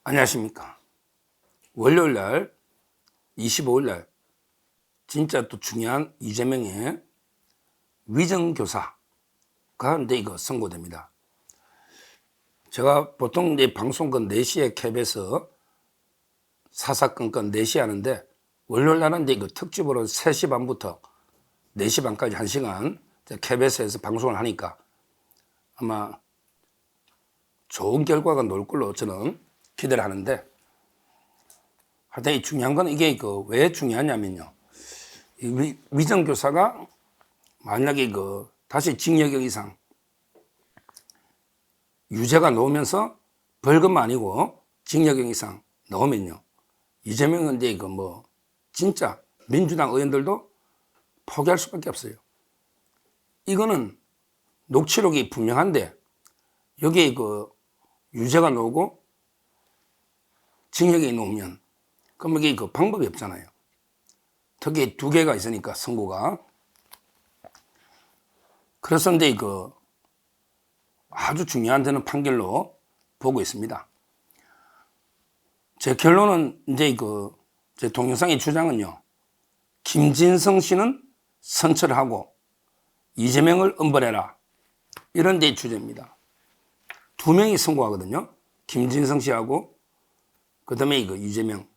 안녕하십니까. 월요일날 25일날 진짜 또 중요한 이재명의 위정교사가 이제 이거 선고됩니다. 제가 보통 이제 방송건 4시에 캡에서 사사건건 4시에 하는데 월요일날은 이제 이거 특집으로 3시 반부터 4시 반까지 1시간 캡에서에서 방송을 하니까 아마 좋은 결과가 나올 걸로 저는 기대를 하는데, 하여튼 이 중요한 건 이게 왜 중요하냐면요. 이 위정교사가 만약에 다시 징역형 이상 유죄가 나오면서 벌금 아니고 징역형 이상 나오면요. 이재명은 이제 진짜 민주당 의원들도 포기할 수밖에 없어요. 이거는 녹취록이 분명한데 여기에 유죄가 나오고 징역이 나오면 그럼 이게 방법이 없잖아요. 특히 2개가 있으니까 선고가. 그래서 이제 아주 중요한 데는 판결로 보고 있습니다. 제 결론은 이제 제 동영상의 주장은요. 김진성 씨는 선처를 하고 이재명을 엄벌해라. 이런 데 주제입니다. 2명이 선고하거든요. 김진성 씨하고 그 다음에 이재명.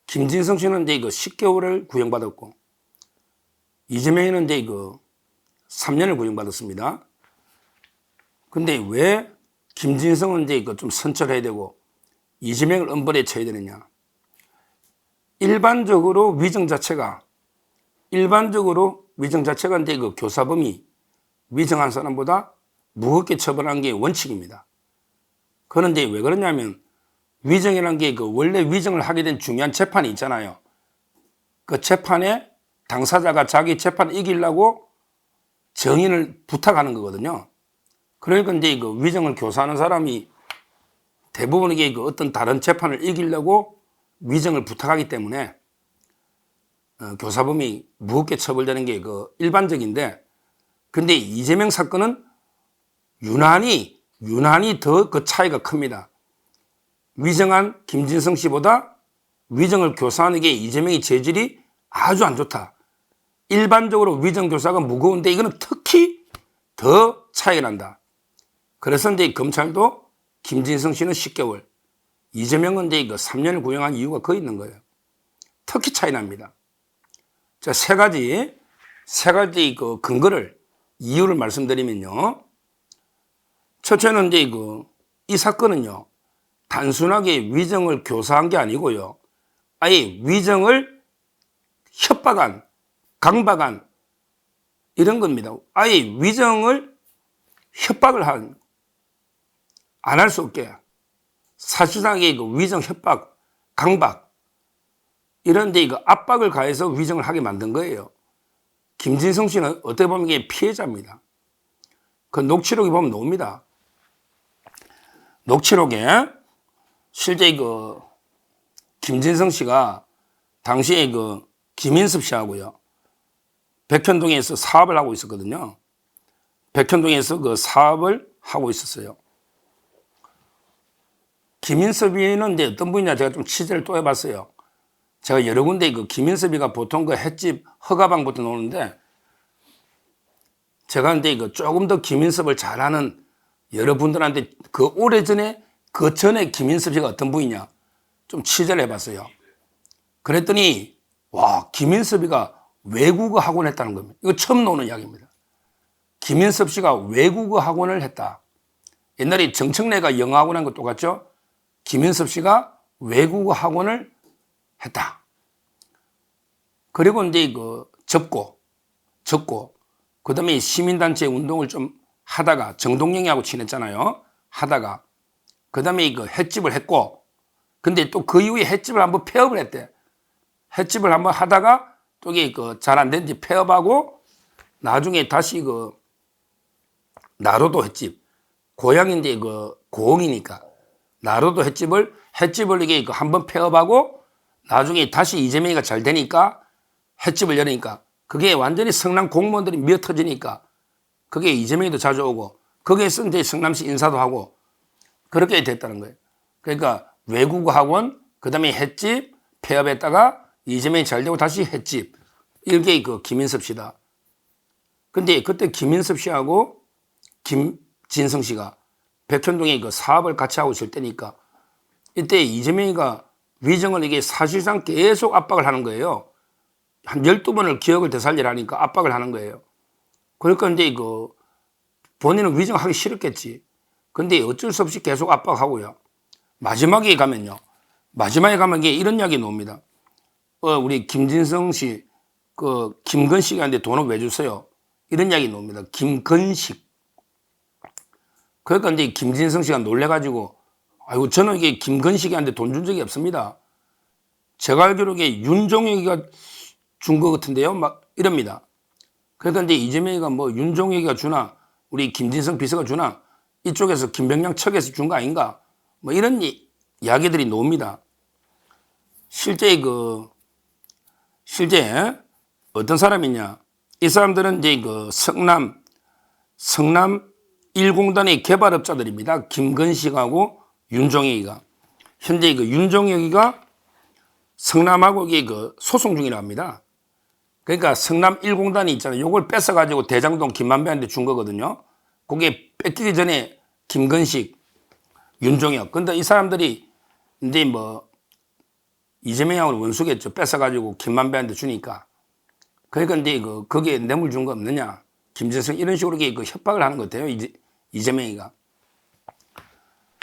김진성 씨는 이제 10개월을 구형받았고, 이재명이는 이제 3년을 구형받았습니다. 근데 왜 김진성은 이제 좀 선처를 해야 되고, 이재명을 엄벌에 쳐야 되느냐. 일반적으로 위정 자체가 이제 교사범이 위정한 사람보다 무겁게 처벌하는 게 원칙입니다. 그런데 왜 그러냐면, 위정이라는 게 원래 위정을 하게 된 중요한 재판이 있잖아요. 그 재판에 당사자가 자기 재판을 이기려고 정인을 부탁하는 거거든요. 그러니까 이제 위정을 교사하는 사람이 대부분 이게 어떤 다른 재판을 이기려고 위정을 부탁하기 때문에 교사범이 무겁게 처벌되는 게 일반적인데, 근데 이재명 사건은 유난히 더 그 차이가 큽니다. 위정한 김진성 씨보다 위정을 교사하는 게 이재명의 재질이 아주 안 좋다. 일반적으로 위정교사가 무거운데 이거는 특히 더 차이가 난다. 그래서 이제 검찰도 김진성 씨는 10개월, 이재명은 이제 3년을 구형한 이유가 거기 있는 거예요. 특히 차이 납니다. 자, 세 가지 근거를, 이유를 말씀드리면요. 첫째는 이제 이 사건은요. 단순하게 위정을 교사한 게 아니고요. 아예 위정을 협박한, 강박한 이런 겁니다. 아예 위정을 협박을 한, 안 할 수 없게 사실상 위정 협박, 강박 이런 데 압박을 가해서 위정을 하게 만든 거예요. 김진성 씨는 어떻게 보면 이게 피해자입니다. 그 녹취록에 보면 나옵니다. 녹취록에 실제 김진성 씨가 당시에 김인섭 씨하고요. 백현동에서 사업을 하고 있었거든요. 백현동에서 사업을 하고 있었어요. 김인섭이는 이제 어떤 분이냐 제가 좀 취재를 또 해봤어요. 제가 여러 군데 김인섭이가 보통 횟집 허가방부터 나오는데, 제가 이제 조금 더 김인섭을 잘 아는 여러분들한테 오래전에 그 전에 김인섭 씨가 어떤 분이냐 좀 취재를 해봤어요. 그랬더니 와, 김인섭이가 외국어 학원을 했다는 겁니다. 이거 처음 나오는 이야기입니다. 김인섭 씨가 외국어 학원을 했다. 옛날에 정청래가 영어 학원 한 거 똑같죠? 김인섭 씨가 외국어 학원을 했다. 그리고 이제 접고 그 다음에 시민단체 운동을 좀 하다가 정동영이하고 친했잖아요. 하다가 그 다음에 횟집을 했고, 근데 또 그 이후에 횟집을 한번 폐업을 했대. 횟집을 한번 하다가 또 이게 잘 안 된지 폐업하고, 나중에 다시 나로도 횟집, 고향인데 고흥이니까 나로도 횟집을 이게 한번 폐업하고, 나중에 다시 이재명이가 잘 되니까 횟집을 열으니까 그게 완전히 성남 공무원들이 미어 터지니까 그게 이재명이도 자주 오고, 거기에서 이제 성남시 인사도 하고 그렇게 됐다는 거예요. 그러니까 외국어 학원, 그 다음에 횟집, 폐업했다가 이재명이 잘 되고 다시 횟집. 이게 그 김인섭 씨다. 근데 그때 김인섭 씨하고 김진성 씨가 백현동에 그 사업을 같이 하고 있을 때니까 이때 이재명이가 위정을 이게 사실상 계속 압박을 하는 거예요. 한 12번을 기억을 되살리라니까 압박을 하는 거예요. 그러니까 이제 그 본인은 위정하기 싫었겠지. 근데 어쩔 수 없이 계속 압박하고요. 마지막에 가면 이게 이런 이야기 나옵니다. 우리 김진성 씨, 그 김건식한테 돈을 왜 주세요? 이런 이야기 나옵니다. 김건식. 그러니까 이제 김진성 씨가 놀래가지고, 아이고, 저는 이게 김건식한테 돈 준 적이 없습니다. 제가 알기로 이게 윤종혁이가 준 것 같은데요? 막 이럽니다. 그러니까 이제 이재명이가 뭐 윤종혁이가 주나, 우리 김진성 비서가 주나, 이쪽에서 김병량 측에서 준 거 아닌가? 뭐 이런 이야기들이 나옵니다. 실제 어떤 사람이냐? 이 사람들은 이제 그 성남 1공단의 개발업자들입니다. 김건식하고 윤종혁이가. 현재 그 윤종혁이가 성남하고 이게 그 소송 중이라고 합니다. 그러니까 성남 1공단이 있잖아요. 요걸 뺏어가지고 대장동 김만배한테 준 거거든요. 그게 뺏기기 전에 김건식, 윤종혁. 근데 이 사람들이 이제 뭐 이재명하고 원수겠죠. 뺏어가지고 김만배한테 주니까. 그러니까 이제 거기에 뇌물 준 거 없느냐. 김진성 이런 식으로 그 협박을 하는 것 같아요. 이재명이가.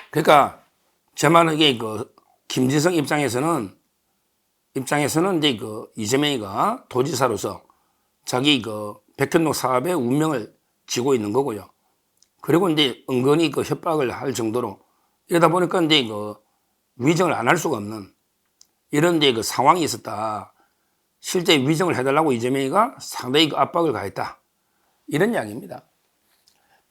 그러니까 제 말은 이게 김진성 입장에서는 이제 이재명이가 도지사로서 자기 백현동 사업의 운명을 쥐고 있는 거고요. 그리고 이제 은근히 협박을 할 정도로 이러다 보니까 이제 위정을 안 할 수가 없는 이런 이제 상황이 있었다. 실제 위정을 해달라고 이재명이가 상당히 압박을 가했다. 이런 이야기입니다.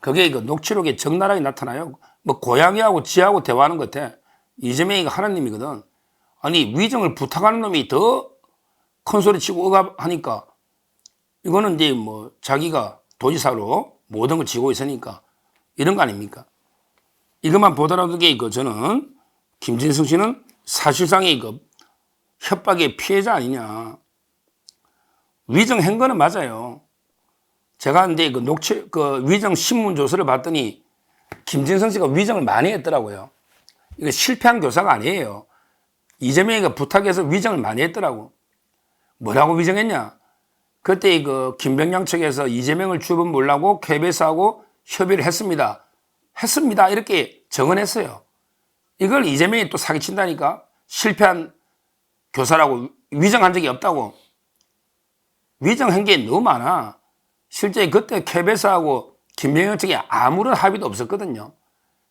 그게 녹취록에 적나라하게 나타나요. 뭐 고양이하고 지하고 대화하는 것 같아. 이재명이가 하나님이거든. 아니 위정을 부탁하는 놈이 더 큰 소리 치고 억압하니까 이거는 이제 뭐 자기가 도지사로 모든 걸 쥐고 있으니까 이런 거 아닙니까? 이것만 보더라도 저는 김진성 씨는 사실상의 협박의 피해자 아니냐. 위정한 거는 맞아요. 제가 이제 위정 신문 조서를 봤더니 김진성 씨가 위정을 많이 했더라고요. 이거 실패한 교사가 아니에요. 이재명이가 부탁해서 위정을 많이 했더라고. 뭐라고 위정했냐? 그때 김병량 측에서 이재명을 주범몰라고 KBS하고 협의를 했습니다. 이렇게 정언했어요. 이걸 이재명이 또 사기친다니까? 실패한 교사라고 위정한 적이 없다고. 위정한 게 너무 많아. 실제 그때 KBS하고 김병현 측에 아무런 합의도 없었거든요.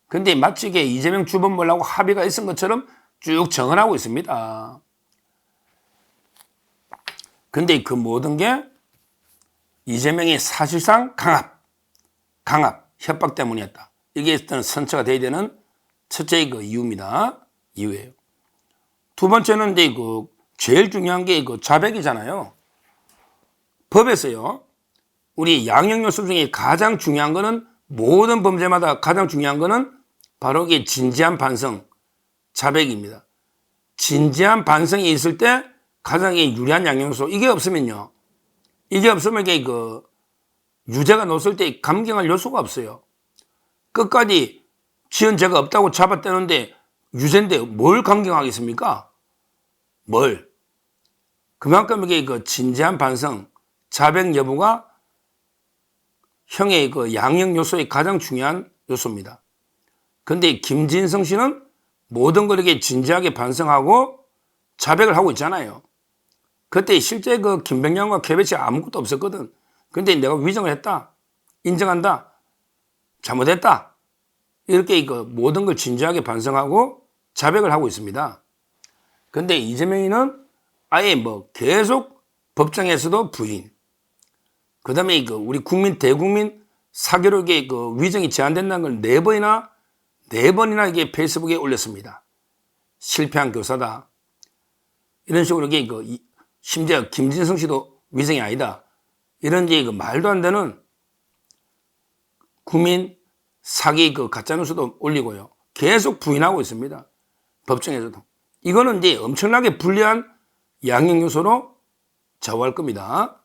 근데 마치 이게 이재명 주범몰라고 합의가 있은 것처럼 쭉 정언하고 있습니다. 근데 그 모든 게 이재명이 사실상 강압, 협박 때문이었다. 이게 일단 선처가 돼야 되는 첫째 이유예요. 두 번째는 이제 제일 중요한 게 자백이잖아요. 법에서요. 우리 양형요소 중에 가장 중요한 거는 모든 범죄마다 가장 중요한 거는 바로 이게 진지한 반성, 자백입니다. 진지한 반성이 있을 때 가장 유리한 양형요소 이게 없으면 이게 유죄가 넣었을 때 감경할 요소가 없어요. 끝까지 지은 죄가 없다고 잡아떼는데 유죄인데 뭘 감경하겠습니까? 뭘? 그만큼 이게 진지한 반성, 자백 여부가 형의 양형 요소의 가장 중요한 요소입니다. 근데 김진성 씨는 모든 걸 이렇게 진지하게 반성하고 자백을 하고 있잖아요. 그때 실제 김병량과 KBS에 아무것도 없었거든. 근데 내가 위정을 했다. 인정한다. 잘못했다. 이렇게 모든 걸 진지하게 반성하고 자백을 하고 있습니다. 근데 이재명이는 아예 계속 법정에서도 부인. 그 다음에 우리 대국민 사교육의 위정이 제한된다는 걸 네 번이나 이게 페이스북에 올렸습니다. 실패한 교사다. 이런 식으로 심지어 김진성 씨도 위정이 아니다. 이런 말도 안 되는 국민 사기 가짜뉴스도 올리고요. 계속 부인하고 있습니다. 법정에서도. 이거는 이제 엄청나게 불리한 양형 요소로 좌우할 겁니다.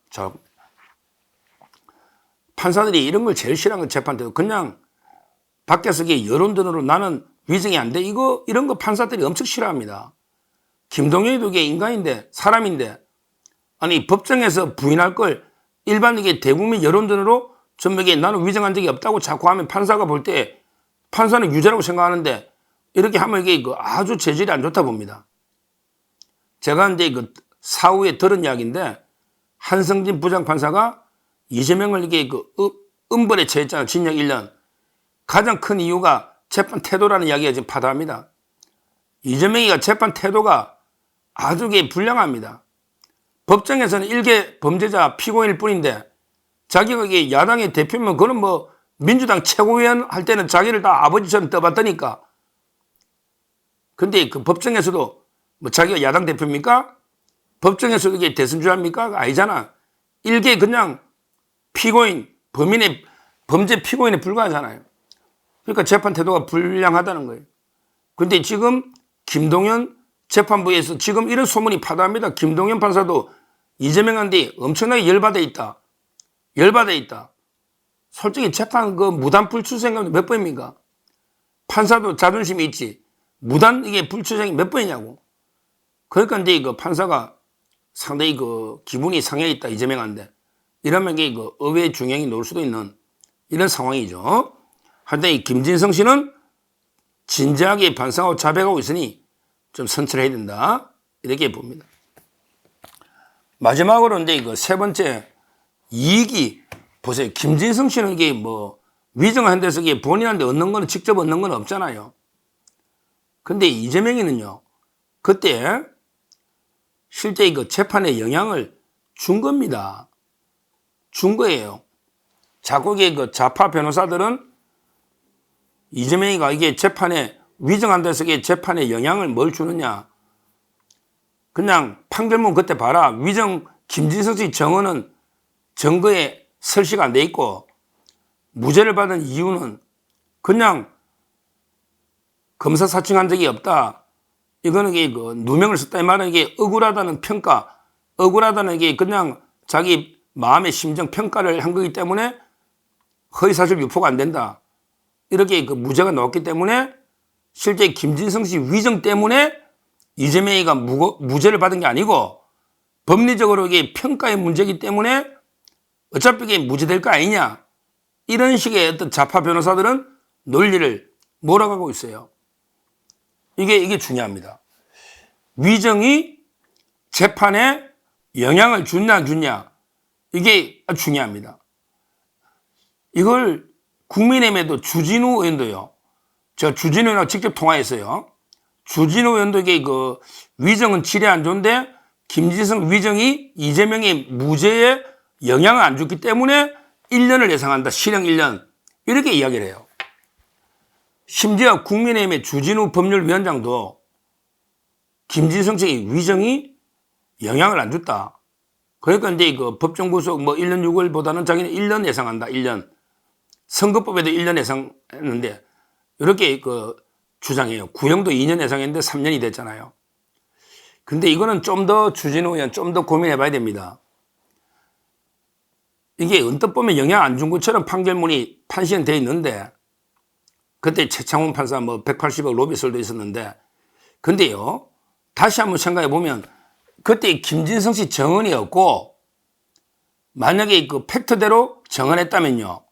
판사들이 이런 걸 제일 싫어하는 건 재판 때도 그냥 밖에서 여론전으로 나는 위증이 안 돼. 이런 거 판사들이 엄청 싫어합니다. 김동연이도 인간인데, 사람인데, 아니, 법정에서 부인할 걸 일반 대국민 여론전으로 전부 나는 위증한 적이 없다고 자꾸 하면 판사가 볼 때 판사는 유죄라고 생각하는데 이렇게 하면 이게 아주 재질이 안 좋다 봅니다. 제가 이제 사후에 들은 이야기인데 한성진 부장판사가 이재명을 음벌에 처했잖아요. 징역 1년. 가장 큰 이유가 재판 태도라는 이야기가 지금 파다합니다. 이재명이가 재판 태도가 아주 불량합니다. 법정에서는 일개 범죄자 피고인일 뿐인데 자기가 야당의 대표면 그건 뭐 민주당 최고위원 할 때는 자기를 다 아버지처럼 떠받드니까. 근데 그 법정에서도 뭐 자기가 야당 대표입니까? 법정에서도 이게 대선주합니까? 아니잖아. 일개 그냥 피고인, 범죄 피고인에 불과하잖아요. 그러니까 재판 태도가 불량하다는 거예요. 근데 지금 김동연 재판부에서 지금 이런 소문이 파다합니다. 김동연 판사도 이재명한테 엄청나게 열받아 있다. 솔직히 재판 무단 불출생하면 몇 번입니까? 판사도 자존심이 있지. 무단 불출생이 몇 번이냐고. 그러니까 이제 판사가 상당히 기분이 상해 있다, 이재명한테. 이러면 의회 중형이 놓을 수도 있는 이런 상황이죠. 하여튼 이 김진성 씨는 진지하게 반성하고 자백하고 있으니 좀 선처해야 된다. 이렇게 봅니다. 마지막으로 이제 세 번째 이익이 보세요. 김진성 씨는 위증한 데서 본인한테 얻는 거는 직접 얻는 건 없잖아요. 근데 이재명이는요, 그때 실제 재판에 영향을 준 겁니다. 준 거예요. 자꾸 좌파 변호사들은 이재명이가 재판에 위증한 데서 재판에 영향을 뭘 주느냐. 그냥 판결문 그때 봐라. 위증 김진성 씨 정언은 증거에 설치가 안 돼 있고 무죄를 받은 이유는 그냥 검사 사칭한 적이 없다. 이거는 누명을 썼다. 이 말은 억울하다는 평가, 억울하다는 그냥 자기 마음의 심정 평가를 한 거기 때문에 허위사실 유포가 안 된다. 이렇게 무죄가 나왔기 때문에 실제 김진성 씨 위증 때문에 이재명이가 무죄를 받은 게 아니고 법리적으로 평가의 문제이기 때문에 어차피 이게 무죄될 거 아니냐. 이런 식의 어떤 좌파 변호사들은 논리를 몰아가고 있어요. 이게 중요합니다. 위증이 재판에 영향을 주냐 안 주냐. 이게 중요합니다. 이걸 국민의힘에도 주진우 의원도요. 제가 주진우 의원하고 직접 통화했어요. 주진우 의원도 위증은 질이 안 좋은데 김진성 위증이 이재명의 무죄에 영향을 안 줬기 때문에 1년을 예상한다. 실형 1년. 이렇게 이야기를 해요. 심지어 국민의힘의 주진우 법률위원장도 김진성 측의 위증이 영향을 안 줬다. 그러니까 이제 법정 구속 1년 6월보다는 자기는 1년 예상한다. 1년. 선거법에도 1년 예상했는데 이렇게 주장해요. 구형도 2년 예상했는데 3년이 됐잖아요. 근데 이거는 좀 더 주진우 의원 좀 더 고민해 봐야 됩니다. 이게 언뜻 보면 영향 안 준 것처럼 판결문이 판시되어 있는데 그때 최창훈 판사 180억 로비설도 있었는데 근데요 다시 한번 생각해 보면 그때 김진성 씨 정언이었고 만약에 팩트대로 정언했다면요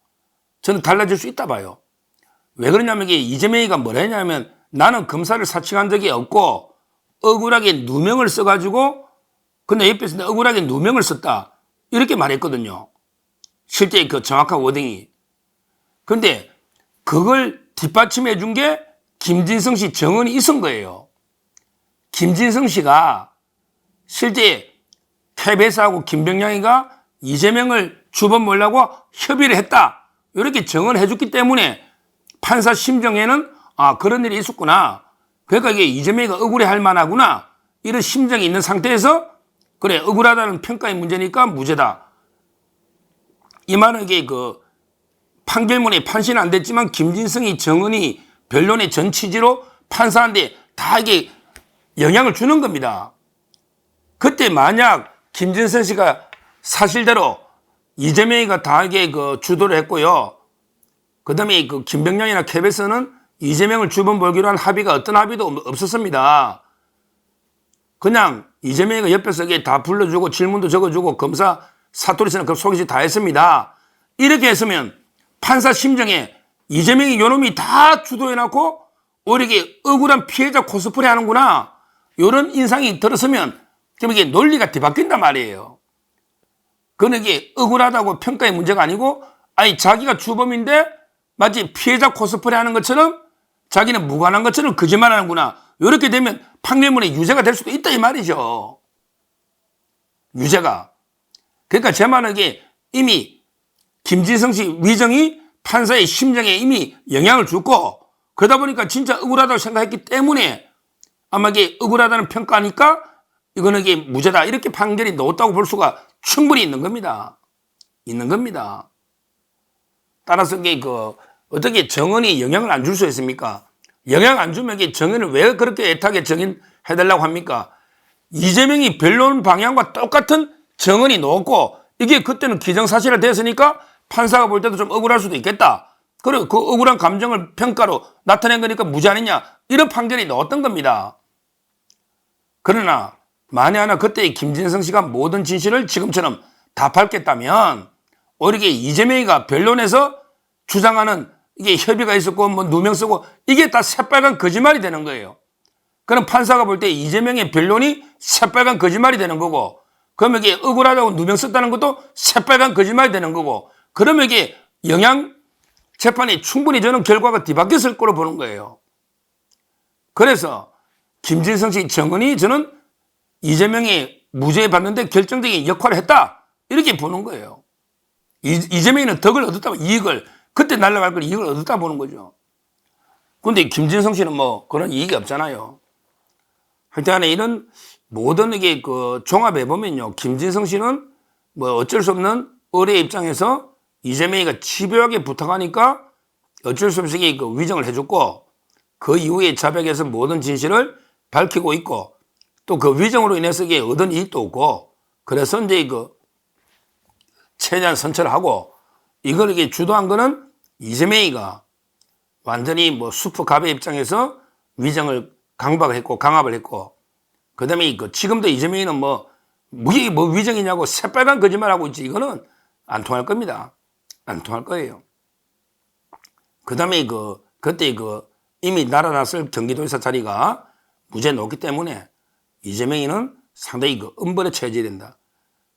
저는 달라질 수 있다 봐요. 왜 그러냐면 이재명이가 뭐라 했냐면 나는 검사를 사칭한 적이 없고 억울하게 누명을 써가지고 근데 옆에서 억울하게 누명을 썼다 이렇게 말했거든요. 실제 정확한 워딩이. 근데 그걸 뒷받침해 준 게 김진성 씨 정언이 있은 거예요. 김진성 씨가 실제 KBS하고 김병량이가 이재명을 주범 몰라고 협의를 했다. 이렇게 정언해 줬기 때문에 판사 심정에는 그런 일이 있었구나. 그러니까 이게 이재명이가 억울해할 만하구나. 이런 심정이 있는 상태에서 그래 억울하다는 평가의 문제니까 무죄다. 이 말은 이게 판결문에 판시는 안 됐지만 김진성이 정언이 변론의 전 취지로 판사한테 다 이게 영향을 주는 겁니다. 그때 만약 김진선 씨가 사실대로 이재명이가 다 이게 그 주도를 했고요. 그 다음에 그 김병량이나 KBS는 이재명을 주범 몰기로 한 합의가 어떤 합의도 없었습니다. 그냥 이재명이가 옆에서 이게 다 불러주고 질문도 적어주고 검사 사투리처럼 그 속이지 다 했습니다. 이렇게 했으면 판사 심정에 이재명이 요놈이 다 주도해놓고 오히려 이게 억울한 피해자 코스프레 하는구나. 이런 인상이 들었으면 그럼 이게 논리가 뒤바뀐단 말이에요. 그건 이게 억울하다고 평가의 문제가 아니고 아니 자기가 주범인데 마치 피해자 코스프레 하는 것처럼 자기는 무관한 것처럼 거짓말 하는구나. 이렇게 되면 판결문에 유죄가 될 수도 있다 이 말이죠. 유죄가. 그러니까 제 말은 이게 이미 김진성 씨 위정이 판사의 심정에 이미 영향을 주고 그러다 보니까 진짜 억울하다고 생각했기 때문에 아마 이게 억울하다는 평가니까 이거는 이게 무죄다 이렇게 판결이 나왔다고 볼 수가 충분히 있는 겁니다. 있는 겁니다. 따라서 이게 어떻게 정언이 영향을 안 줄 수 있습니까? 영향 안 주면 이게 정언을 왜 그렇게 애타게 정인해달라고 합니까? 이재명이 변론 방향과 똑같은 정언이 나왔고 이게 그때는 기정사실화 됐으니까 판사가 볼 때도 좀 억울할 수도 있겠다. 그리고 그 억울한 감정을 평가로 나타낸 거니까 무죄 아니냐 이런 판결이 나왔던 겁니다. 그러나 만에 하나 그때 김진성 씨가 모든 진실을 지금처럼 다 밝혔다면 오히려 이재명이가 변론에서 주장하는 이게 협의가 있었고 뭐 누명 쓰고 이게 다 새빨간 거짓말이 되는 거예요. 그럼 판사가 볼 때 이재명의 변론이 새빨간 거짓말이 되는 거고 그러면 이게 억울하다고 누명 썼다는 것도 새빨간 거짓말이 되는 거고 그러면 이게 영향 재판이 충분히 저는 결과가 뒤바뀌었을 거로 보는 거예요. 그래서 김진성 씨 정언이 저는 이재명이 무죄 받는데 결정적인 역할을 했다 이렇게 보는 거예요. 이재명이는 덕을 얻었다 이익을 그때 날라갈 걸 이익을 얻었다 보는 거죠. 그런데 김진성 씨는 뭐 그런 이익이 없잖아요. 하여튼간에 이런 모든 이게 그 종합해 보면요, 김진성 씨는 뭐 어쩔 수 없는 의뢰 입장에서 이재명이가 집요하게 부탁하니까 어쩔 수 없이 그 위정을 해줬고 그 이후에 자백해서 모든 진실을 밝히고 있고 또 그 위정으로 인해서 이게 얻은 이익도 없고 그래서 이제 그 최대한 선처하고 이걸 이게 주도한 거는 이재명이가 완전히 뭐 슈퍼갑의 입장에서 위정을 강박했고 강압을 했고 그 다음에 지금도 이재명이는 이게 뭐 위정이냐고 새빨간 거짓말하고 있지 이거는 안 통할 겁니다. 안 통할 거예요. 그 다음에 그때 이미 날아났을 경기도지사 자리가 무죄 놓기 때문에 이재명이는 상당히 엄벌에 처해져야 된다.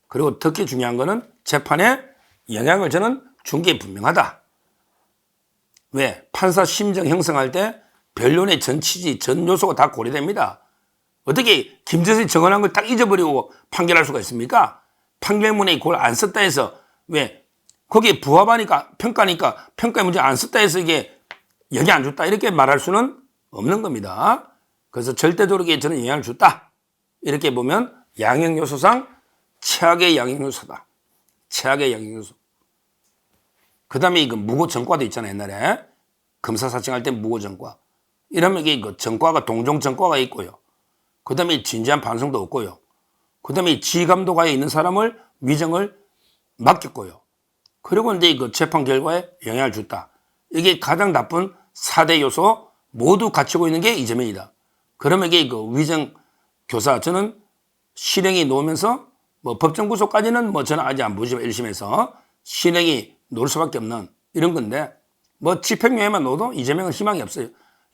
그리고 특히 중요한 거는 재판에 영향을 저는 준 게 분명하다. 왜? 판사 심정 형성할 때 변론의 전 취지, 전 요소가 다 고려됩니다. 어떻게 김진선이 정언한 걸 딱 잊어버리고 판결할 수가 있습니까? 판결문에 그걸 안 썼다 해서 왜? 거기에 부합하니까 평가의 문제 안 썼다 해서 이게 영향 안 줬다 이렇게 말할 수는 없는 겁니다. 그래서 절대적으로 저는 영향을 줬다. 이렇게 보면 양형요소상 최악의 양형요소다. 최악의 양형요소. 그 다음에 무고전과도 있잖아요. 옛날에 검사 사칭할 때 무고전과. 이러면 이게 전과가 동종전과가 있고요. 그 다음에 진지한 반성도 없고요. 그 다음에 지감도가에 있는 사람을 위정을 맡겼고요. 그리고 이제 재판 결과에 영향을 줬다. 이게 가장 나쁜 4대 요소 모두 갖추고 있는 게 이재명이다. 그러면 이게 위정 교사 저는 실행이 놓으면서 법정 구속까지는 저는 아직 안 보지만 1심에서 실행이 놓을 수밖에 없는 이런 건데 집행유예만 놓어도 이재명은 희망이 없어요.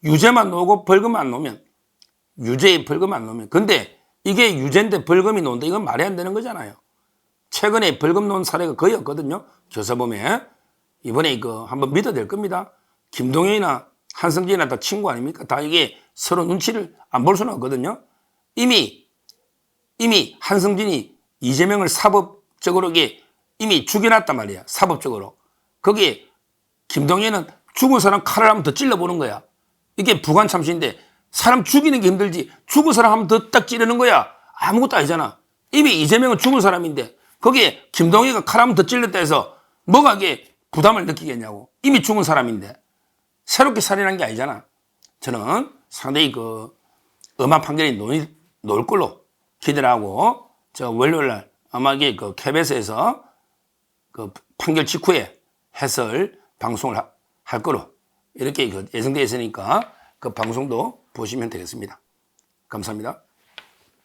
유죄만 놓고 벌금 안 놓으면 유죄에 벌금 안 놓으면 근데 이게 유죄인데 벌금이 놓는다 이건 말이 안 되는 거잖아요. 최근에 벌금 놓은 사례가 거의 없거든요. 교사범에 이번에 한번 믿어야 될 겁니다. 김동현이나 한성진이나 다 친구 아닙니까? 다 이게 서로 눈치를 안 볼 수는 없거든요. 이미 한성진이 이재명을 사법적으로 이미 죽여놨단 말이야. 사법적으로. 거기에 김동현은 죽은 사람 칼을 한번 더 찔러보는 거야. 이게 부관참시인데 사람 죽이는 게 힘들지 죽은 사람 한번 더 딱 찌르는 거야. 아무것도 아니잖아. 이미 이재명은 죽은 사람인데 거기에 김동현이가 칼 한번 더 찔렀다 해서 뭐가 이게 부담을 느끼겠냐고. 이미 죽은 사람인데 새롭게 살인한 게 아니잖아. 저는 상당히 엄한 판결이 나올 걸로 기대를 하고, 저 월요일 날 아마 이게 그 KBS에서 그 판결 직후에 해설 방송을 할 거로 이렇게 그 예정되어 있으니까 그 방송도 보시면 되겠습니다. 감사합니다.